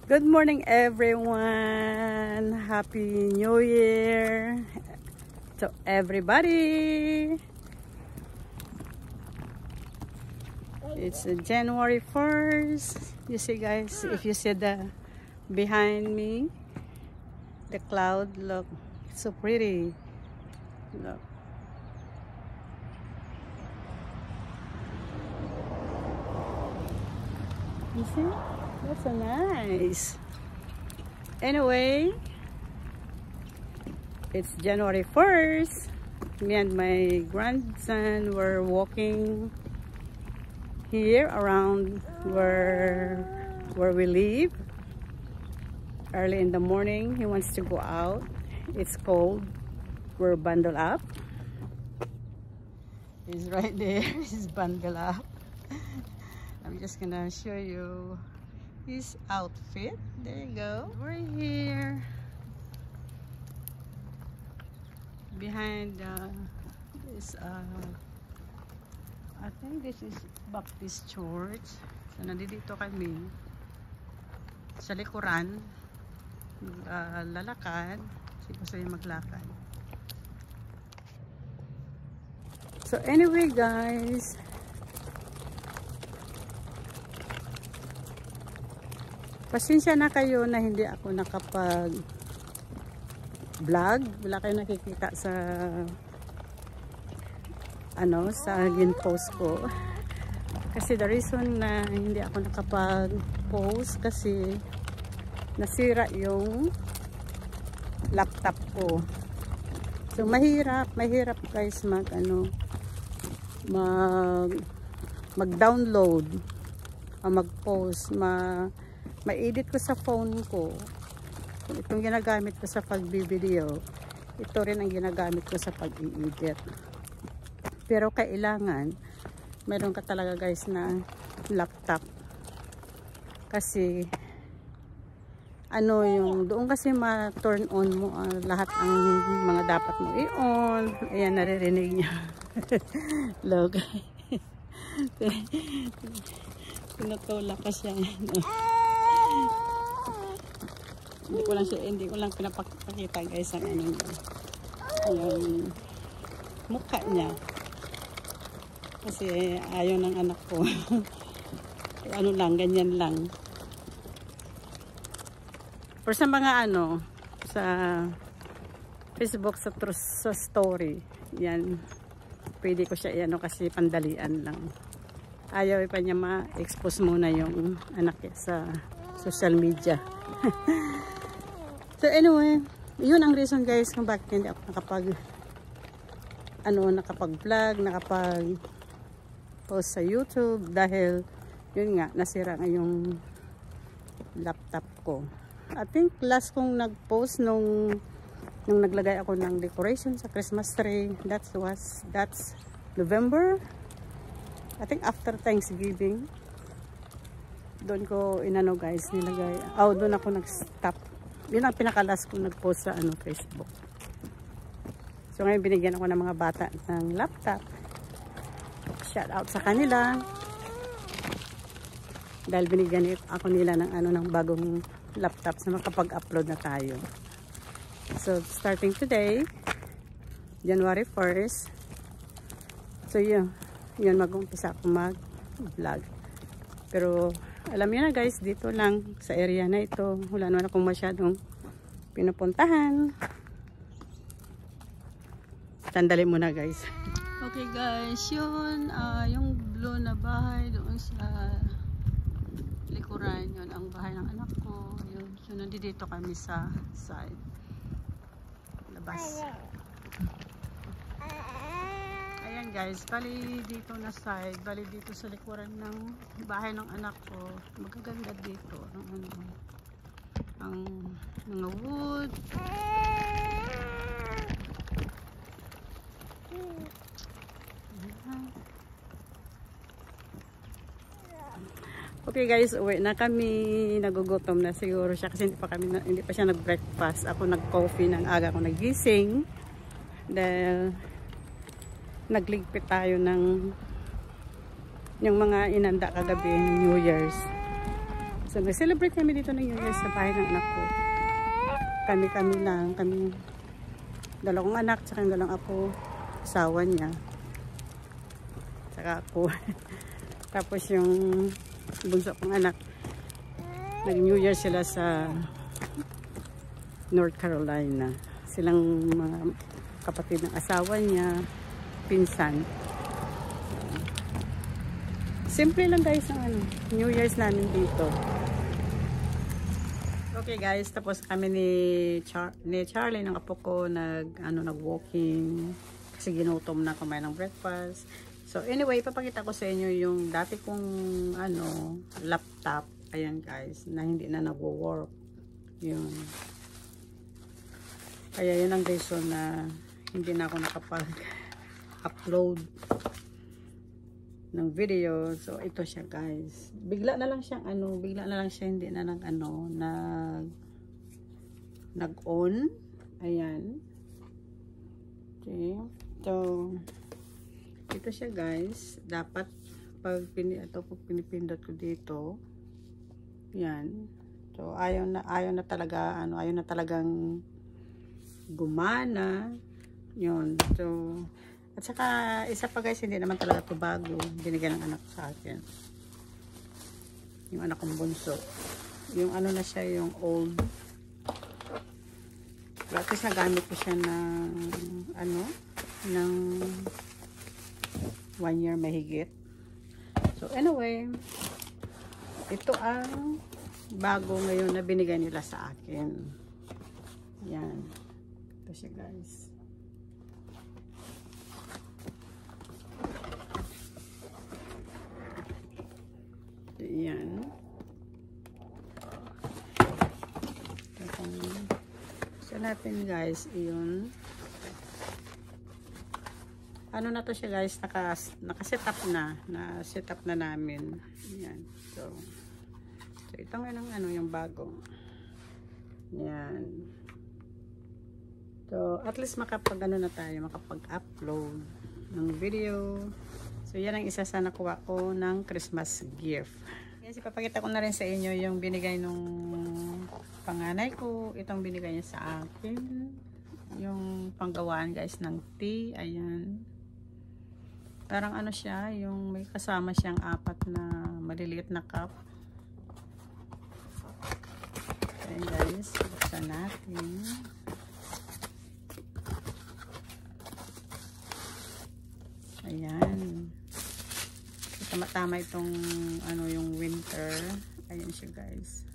Good morning everyone! Happy New Year to everybody! It's January 1st. You see guys, if you see the behind me, the cloud, look, it's so pretty. Look. You see? That's so nice. Anyway, it's January 1st. Me and my grandson were walking here around where we live. Early in the morning, he wants to go out. It's cold. We're bundled up. He's right there. He's bundled up. I'm just gonna show you his outfit. There you go. We're here behind this I think this is Baptist Church. So nandito kami sa likuran, lalakad. Kasi gusto yung maglakad. So anyway guys, pasensya na kayo na hindi ako nakapag-vlog. Wala kayo nakikita sa sa gin-post ko. Kasi the reason na hindi ako nakapag-post kasi nasira yung laptop ko. So mahirap guys mag-download o mag-post, ma-edit ko sa phone ko. Itong ginagamit ko sa pag-video, ito rin ang ginagamit ko sa pag-i-edit. Pero kailangan meron ka talaga guys na laptop. Kasi yung doon kasi ma-turn on mo lahat ang mga dapat mo i-on. Ayan, naririnig niya. Look. Tinutulak ko siya. Hindi ko lang pinapakita guys ang yung mukha niya. Kasi ayaw ng anak ko. Ganyan lang. Or sa mga sa Facebook, sa story, yan, pwede ko siya kasi pandalian lang. Ayaw pa niya ma-expose muna yung anak sa social media. So anyway, yun ang reason guys kung bakit hindi ako nakapag-vlog, nakapag-post sa YouTube, dahil yun nga, nasira nga yung laptop ko. I think last kong nag-post nung naglagay ako ng decoration sa Christmas tree, that's November. I think after Thanksgiving. Doon ko guys nilagay. Doon ako nag-stop. Yun ang pinakalas kong nag-post sa Facebook. So ngayon binigyan ako ng mga bata ng laptop. Shout out sa kanila. Dahil binigyan ako nila ng bagong laptop na makapag-upload na tayo. So starting today, January 1st. So yun mag-umpisa ako mag-vlog. Pero alam niyo na guys, dito lang sa area na ito, wala naman akong masyadong pinupuntahan. Sandali muna guys. Okay guys, yun yung blue na bahay doon sa likuran, yun ang bahay ng anak ko. Yun, so nandito kami sa side labas. Ayan guys, bali dito na side, bali dito sa likuran ng bahay ng anak ko. Magaganda dito ang mga wood. Okay guys, uwi na kami. Nagugutom na siguro siya kasi hindi pa siya nag-breakfast. Ako nag-coffee ng aga ko nagising. Dahil nagligpit tayo ng yung mga inanda kagabi ng New Year's. So, nag-celebrate kami dito ng New Year sa bahay ng anak ko. Kami lang. Kami, dalawang anak, tsaka yung dalawang apo, asawa niya. Tsaka ako. Tapos yung bunso kong anak, nag-New Year sila sa North Carolina. Silang mga kapatid ng asawa niya, pinsan. Simple lang guys ang New Year's namin dito. Okay guys, tapos kami ni Charlie ng apo ko nag-walking kasi ginutom na kumain ng breakfast. So anyway, papakita ko sa inyo yung dati kong laptop. Ayan guys, na hindi na nagwo-work. Yun. Kaya yun ang reason na hindi na ako nakapag-upload ng video. So ito siya guys. Bigla na lang siya hindi na nag-on. Ayan. Okay. So ito siya guys. Dapat pag pinipindot ko dito. Yan. So ayaw na talagang gumana. Yun. So at saka isa pa guys, hindi naman talaga ito bago. Binigyan ng anak sa akin. Yung anak kong bunso. Yung na siya, yung old. At least nagamit ko siya ng 1 year mahigit. So anyway, ito ang bago ngayon na binigay nila sa akin. Yan. Ito siya guys. Yan. So natin guys, yun. Na to siya guys, naka-set up na namin. Yan. So ito nga yung bago. Yan. So at least makapag-upload ng video. So, yan ang isa sa nakuha ko ng Christmas gift. Yes, ipapakita ko na rin sa inyo yung binigay nung panganay ko. Itong binigay niya sa akin. Yung panggawaan guys ng tea. Ayan. Parang siya, yung may kasama siyang 4 na maliliit na cup. Ayan guys, buksan natin. Ayan. Tama-tama itong yung winter. Ayan siya guys.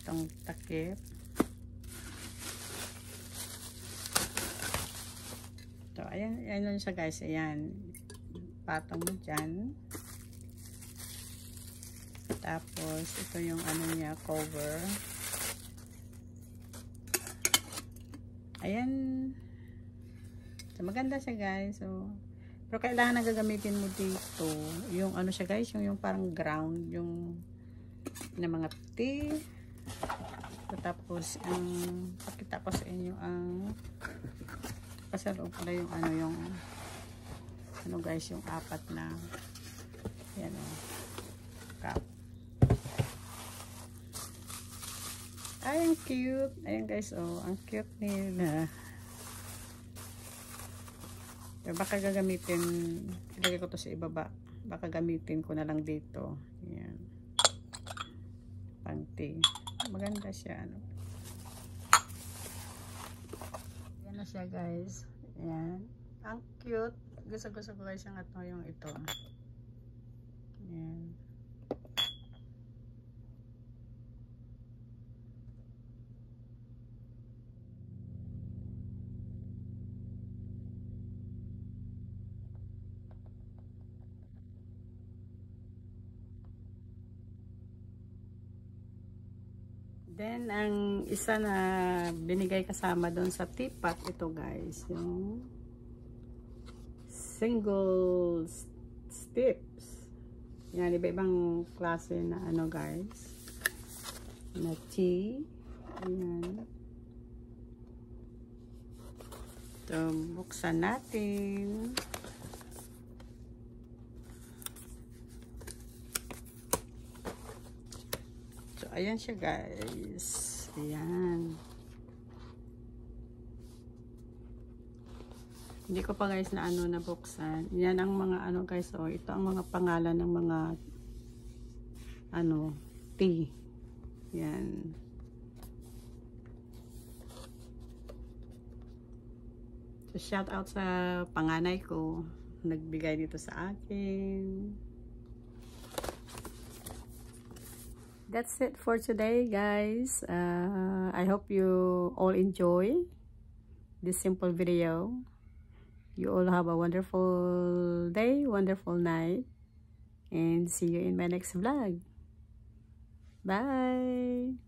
Itong takip. So, ayan lang siya guys. Ayan. Patong mo dyan. Tapos, ito yung niya, cover. Ayan. So, maganda siya guys. So, pero kailangan na gagamitin mo dito yung siya guys, yung parang ground, yung na mga tea. So, tapos, pakita ko sa inyo ang pasaloob pala yung guys, yung 4 na yan cup. Ay, ang cute. Ayan guys, ang cute nila. Baka gagamitin, ilagay ko to sa ibaba. Baka gamitin ko na lang dito. Ayan. Panty. Maganda siya. Ayan na siya guys. Ayan. Ang cute. Gusto ko guys yung ito. Ayan. Then, ang isa na binigay kasama doon sa teapot, ito guys, yung single steps. Yan, iba-ibang klase na guys, na tea. Ayan. So, buksan natin. So, ayan siya guys. Ayan. Hindi ko pa guys na nabuksan. Yan ang mga guys. Oh, ito ang mga pangalan ng mga tea. Yan. So, shout out sa panganay ko. Nagbigay dito sa akin. That's it for today guys. I hope you all enjoy this simple video. You all have a wonderful day, wonderful night, and see you in my next vlog. Bye!